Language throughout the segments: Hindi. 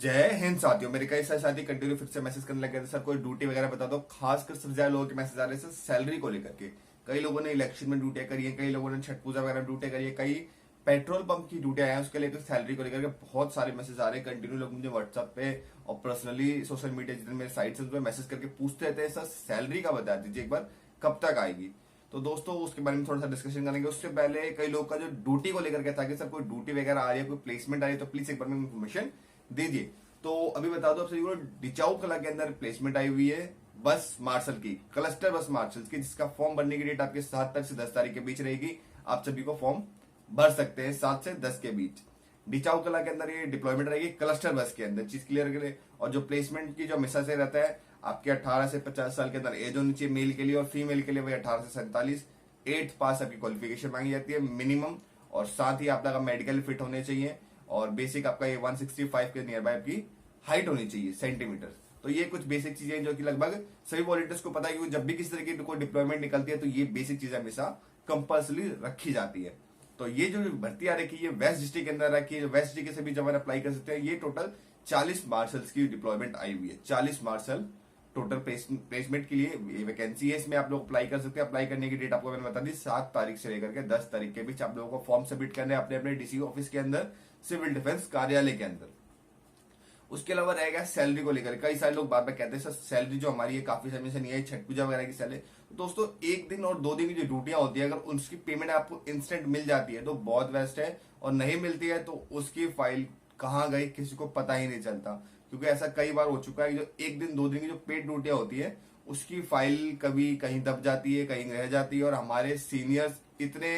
जय हिंद साथियों। मेरे कई सारे साथी कंटिन्यू फिर से मैसेज करने लगे थे, सर कोई ड्यूटी वगैरह बता दो। खासकर सबसे ज्यादा लोगों के मैसेज आ रहे हैं सैलरी को लेकर के। कई लोगों ने इलेक्शन में ड्यूटियां करी है, कई लोगों ने छठ पूजा वगैरह ड्यूटियां करी है, कई पेट्रोल पंप की ड्यूटियां हैं, उसके लेकर सैलरी को लेकर के बहुत सारे मैसेज आ रहे हैं। कंटिन्यू लोग मुझे व्हाट्सएप पे और पर्सनली सोशल मीडिया जितने मेरे साइट्स हैं उस पर मैसेज करके पूछते रहते हैं, सर सैलरी का बता दीजिए एक बार, कब तक आएगी। तो दोस्तों उसके बारे में थोड़ा सा डिस्कशन करेंगे। उससे पहले कई लोग का जो ड्यूटी को लेकर के था कि सर कोई ड्यूटी वगैरह आ रही है, कोई प्लेसमेंट आ रही है, तो प्लीज एक बार में इन्फॉर्मेशन दीजिए। तो अभी बता दो आपसे, डिचाऊ कला के अंदर प्लेसमेंट आई हुई है बस मार्शल की, क्लस्टर बस मार्शल की, जिसका फॉर्म भरने की डेट आपके 7 तक से 10 तारीख के बीच रहेगी। आप सभी को फॉर्म भर सकते हैं 7 से 10 के बीच। डिचाऊ कला के अंदर ये डिप्लॉयमेंट रहेगी क्लस्टर बस के अंदर, चीज क्लियर करें। और जो प्लेसमेंट की जो मिसा से रहता है, आपके 18 से 50 साल के अंदर एज होनी चाहिए मेल के लिए, और फीमेल के लिए वही 18 से 47। 8th पास आपकी क्वालिफिकेशन मांगी जाती है मिनिमम, और साथ ही आपका मेडिकल फिट होने चाहिए, और बेसिक आपका ये 165 के नियर बाय आपकी हाइट होनी चाहिए सेंटीमीटर। तो ये कुछ बेसिक चीजें हैं जो कि लगभग सभी वॉलंटियर्स को पता है कि जब भी किसी तरह की कोई डिप्लॉयमेंट निकलती है तो ये बेसिक चीजें हमेशा कंपल्सरी रखी जाती है। तो ये जो भर्ती आ रखी है वेस्ट डिस्ट्रिक्ट के अंदर रखी है, वेस्ट डिस्ट्रिक्ट के सभी जवान अप्लाई कर सकते हैं। ये टोटल 40 मार्शल्स की डिप्लॉयमेंट आई हुई है, 40 मार्शल टोटल प्लेसमेंट के लिए वैकेंसी है। इसमें आप लोग अप्लाई कर सकते हैं। अप्लाई करने की डेट आपको मैंने बता दी 7 तारीख से लेकर के 10 तारीख के बीच आप लोगों को फॉर्म सबमिट करने अपने अपने डीसी ऑफिस के अंदर, सिविल डिफेंस कार्यालय के अंदर। उसके अलावा रहेगा सैलरी को लेकर। कई सारे लोग बार बार कहते हैं सर सैलरी जो हमारी है काफी समय से नहीं आई, छठ पूजा वगैरह की सैलरी। तो दोस्तों 1 दिन और 2 दिन की जो ड्यूटियां होती है, अगर उसकी पेमेंट आपको इंस्टेंट मिल जाती है तो बहुत बेस्ट है, और नहीं मिलती है तो उसकी फाइल कहाँ गई किसी को पता ही नहीं चलता। क्योंकि ऐसा कई बार हो चुका है कि जो 1 दिन 2 दिन की जो पेड ड्यूटियां होती है उसकी फाइल कभी कहीं दब जाती है, कहीं रह जाती है, और हमारे सीनियर्स इतने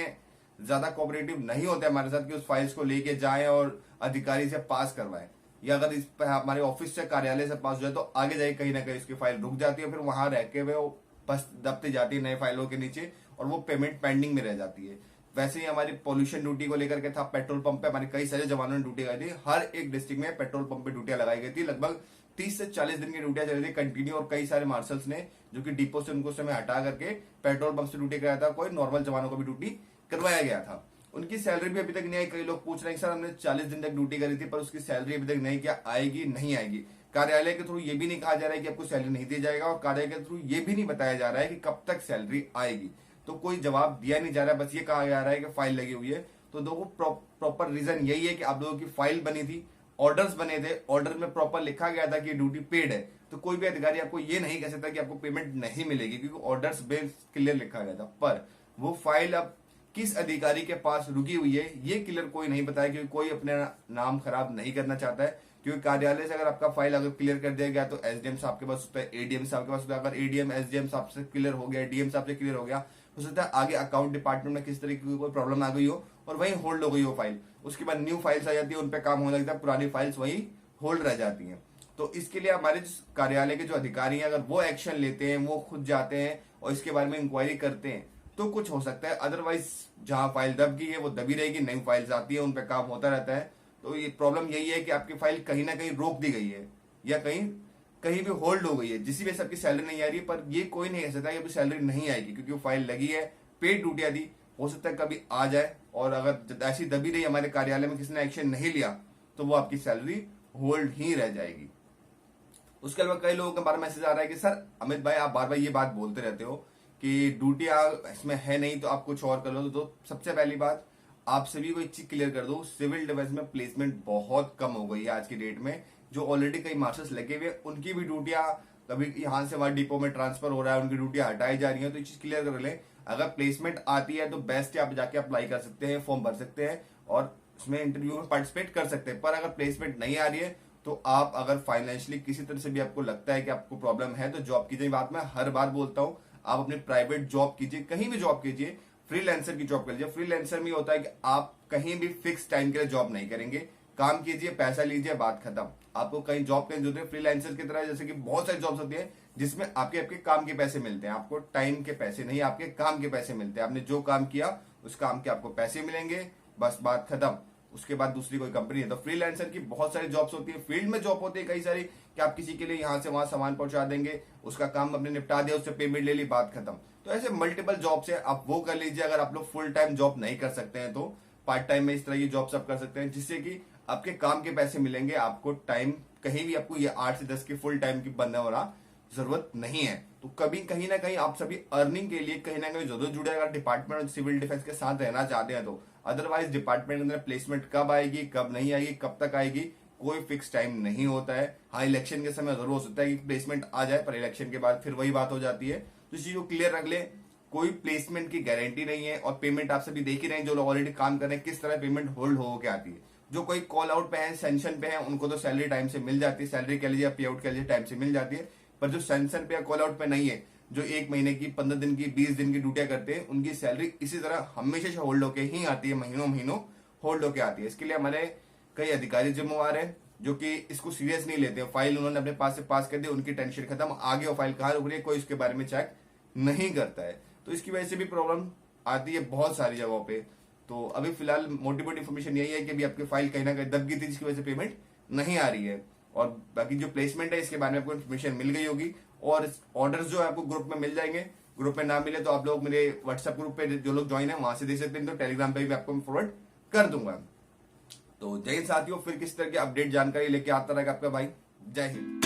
ज्यादा कोऑपरेटिव नहीं होते हमारे साथ कि उस फाइल्स को लेके जाएं और अधिकारी से पास करवाएं, या अगर इस पर हमारे ऑफिस से कार्यालय से पास हो जाए तो आगे जाए कहीं ना कहीं उसकी फाइल रुक जाती है, फिर वहां रह के वो बस दबती जाती है नए फाइलों के नीचे, और वो पेमेंट पेंडिंग में रह जाती है। वैसे ही हमारी पॉल्यूशन ड्यूटी को लेकर के था, पेट्रोल पंप पे हमारे कई सारे जवानों ने ड्यूटी लगाई थी। हर एक डिस्ट्रिक्ट में पेट्रोल पंप पे ड्यूटियां लगाई गई थी। लगभग 30 से 40 दिन की ड्यूटियां चल रही थी कंटिन्यू, और कई सारे मार्शल्स ने जो कि डिपो से उनको समय हटा करके पेट्रोल पंप से ड्यूटी कराया था। कोई नॉर्मल जवानों को भी ड्यूटी करवाया गया था। उनकी सैलरी भी अभी तक नहीं आई। कई लोग पूछ रहे हैं सर हमने 40 दिन तक ड्यूटी करी थी पर उसकी सैलरी अभी तक नहीं, क्या आएगी नहीं आएगी। कार्यालय के थ्रू ये भी नहीं कहा जा रहा है कि आपको सैलरी नहीं दी जाएगा, और कार्यालय के थ्रू ये भी नहीं बताया जा रहा है कि कब तक सैलरी आएगी। तो कोई जवाब दिया नहीं जा रहा है, बस ये कहा जा रहा है कि फाइल लगी हुई है। तो देखो प्रॉपर रीजन यही है कि आप लोगों की फाइल बनी थी, ऑर्डर्स बने थे, ऑर्डर में प्रॉपर लिखा गया था कि ड्यूटी पेड है। तो कोई भी अधिकारी आपको ये नहीं कह सकता कि आपको पेमेंट नहीं मिलेगी, क्योंकि ऑर्डर्स बेस क्लियर लिखा गया था। पर वो फाइल अब किस अधिकारी के पास रुकी हुई है ये क्लियर कोई नहीं बताया, क्योंकि कोई अपने नाम खराब नहीं करना चाहता है। क्योंकि कार्यालय से अगर आपका फाइल अगर क्लियर कर दिया गया तो एसडीएम साहब के पास होता है, एडीएम साहब के पास होता है। अगर एडीएम एसडीएम साहब से क्लियर हो गया, डीएम साहब से क्लियर हो गया, हो सकता है आगे अकाउंट डिपार्टमेंट में किस तरीके की कोई प्रॉब्लम आ गई हो और वहीं होल्ड हो गई हो फाइल। उसके बाद न्यू फाइल्स आ जाती है, उन पर काम होने लगता है, पुरानी फाइल्स वहीं होल्ड रह जाती हैं। तो इसके लिए हमारे कार्यालय के जो अधिकारी हैं अगर वो एक्शन लेते हैं, वो खुद जाते हैं और इसके बारे में इंक्वायरी करते हैं तो कुछ हो सकता है। अदरवाइज जहां फाइल दब गई है वो दबी रहेगी, नई फाइल्स आती है, उन पर काम होता रहता है। तो ये प्रॉब्लम यही है कि आपकी फाइल कहीं ना कहीं रोक दी गई है, या कहीं कहीं भी होल्ड हो गई है, जिसकी वजह से आपकी सैलरी नहीं आ रही है। पर ये कोई नहीं कह सकता कि आपकी सैलरी नहीं आएगी, क्योंकि वो फाइल लगी है, पेड ड्यूटियां दी, हो सकता है कभी आ जाए। और अगर ऐसी दबी रही हमारे कार्यालय में, किसी ने एक्शन नहीं लिया, तो वो आपकी सैलरी होल्ड ही रह जाएगी। उसके अलावा कई लोगों का बार मैसेज आ रहा है कि सर अमित भाई आप बार बार ये बात बोलते रहते हो कि ड्यूटी इसमें है नहीं तो आप कुछ और कर लो। तो सबसे पहली बात आप सभी को एक चीज क्लियर कर दो, सिविल डिफेंस में प्लेसमेंट बहुत कम हो गई है आज की डेट में। जो ऑलरेडी कई मास्टर्स लगे हुए उनकी भी ड्यूटियां कभी यहाँ से वहां डिपो में ट्रांसफर हो रहा है, उनकी ड्यूटियां हटाई जा रही है। तो ये चीज क्लियर कर ले, अगर प्लेसमेंट आती है तो बेस्ट है, आप जाके अप्लाई कर सकते हैं, फॉर्म भर सकते हैं और उसमें इंटरव्यू में पार्टिसिपेट कर सकते हैं। पर अगर प्लेसमेंट नहीं आ रही है तो आप अगर फाइनेंशियली किसी तरह से भी आपको लगता है कि आपको प्रॉब्लम है तो जॉब कीजिए। बात मैं हर बार बोलता हूं, आप अपने प्राइवेट जॉब कीजिए, कहीं भी जॉब कीजिए, फ्रीलांसर की जॉब कर लीजिए। फ्रीलांसर में होता है कि आप कहीं भी फिक्स टाइम के लिए जॉब नहीं करेंगे, काम कीजिए, पैसा लीजिए, बात खत्म। आपको कहीं जॉब करनी जरूरत है फ्रीलांसर की तरह, जैसे कि बहुत सारी जॉब्स होती है जिसमें आपके आपके काम के पैसे मिलते हैं, आपको टाइम के पैसे नहीं, आपके काम के पैसे मिलते हैं। आपने जो काम किया उस काम के आपको पैसे मिलेंगे, बस बात खत्म। उसके बाद दूसरी कोई कंपनी है। तो फ्रीलांसर की बहुत सारी जॉब्स होती है, फील्ड में जॉब होती है कई सारी, कि आप किसी के लिए यहां से वहां सामान पहुंचा देंगे, उसका काम अपने निपटा दिया, उससे पेमेंट ले ली, बात खत्म। तो ऐसे मल्टीपल जॉब्स है, आप वो कर लीजिए। अगर आप लोग फुल टाइम जॉब नहीं कर सकते हैं तो पार्ट टाइम में इस तरह की जॉब्स आप कर सकते हैं, जिससे कि आपके काम के पैसे मिलेंगे। आपको टाइम कहीं भी आपको ये 8 से 10 के फुल टाइम की बंदा हो रहा जरूरत नहीं है। तो कभी कहीं ना कहीं आप सभी अर्निंग के लिए कहीं ना कहीं जरूर जुड़े अगर डिपार्टमेंट और सिविल डिफेंस के साथ रहना चाहते हैं तो। अदरवाइज डिपार्टमेंट के अंदर प्लेसमेंट कब आएगी, कब नहीं आएगी, कब तक आएगी, कोई फिक्स टाइम नहीं होता है। हाँ, इलेक्शन के समय जरूर हो सकता है कि प्लेसमेंट आ जाए, पर इलेक्शन के बाद फिर वही बात हो जाती है। तो इस चीज को क्लियर रख ले, कोई प्लेसमेंट की गारंटी नहीं है। और पेमेंट आप सभी देख ही रहे हैं, जो लोग ऑलरेडी काम कर रहे हैं किस तरह पेमेंट होल्ड हो के आती है। जो कोई कॉल आउट पे है, सेंशन पे है, उनको तो सैलरी टाइम से मिल जाती है, सैलरी कह लीजिए, पे आउट कह लीजिए, टाइम से मिल जाती है। पर जो सेंशन पे या कॉल आउट पे नहीं है, जो 1 महीने की, 15 दिन की, 20 दिन की ड्यूटियां करते हैं, उनकी सैलरी इसी तरह हमेशा से होल्ड होके ही आती है, महीनों महीनों होल्ड होके आती है। इसके लिए हमारे कई अधिकारी जिम्मेवार है जो कि इसको सीरियस नहीं लेते हैं। फाइल उन्होंने अपने पास से पास कर दी, उनकी टेंशन खत्म, आगे वो फाइल कहाँ रुक रही है कोई इसके बारे में चेक नहीं करता है। तो इसकी वजह से भी प्रॉब्लम आती है बहुत सारी जगहों पे। तो अभी फिलहाल मोटिवेट इन्फॉर्मेशन यही है कि अभी आपकी फाइल कहीं ना कहीं दब गई थी, जिसकी वजह से पेमेंट नहीं आ रही है। और बाकी जो प्लेसमेंट है इसके बारे में आपको इन्फॉर्मेशन मिल गई होगी, और ऑर्डर्स जो है आपको ग्रुप में मिल जाएंगे। ग्रुप में ना मिले तो आप लोग मेरे व्हाट्सएप ग्रुप पे जो लोग ज्वाइन है वहां से दे सकते हैं, तो टेलीग्राम पे भी आपको फॉरवर्ड कर दूंगा। तो जय हिंद साथियों, फिर किस तरह की अपडेट जानकारी लेके आता रहेगा आपका भाई। जय हिंद।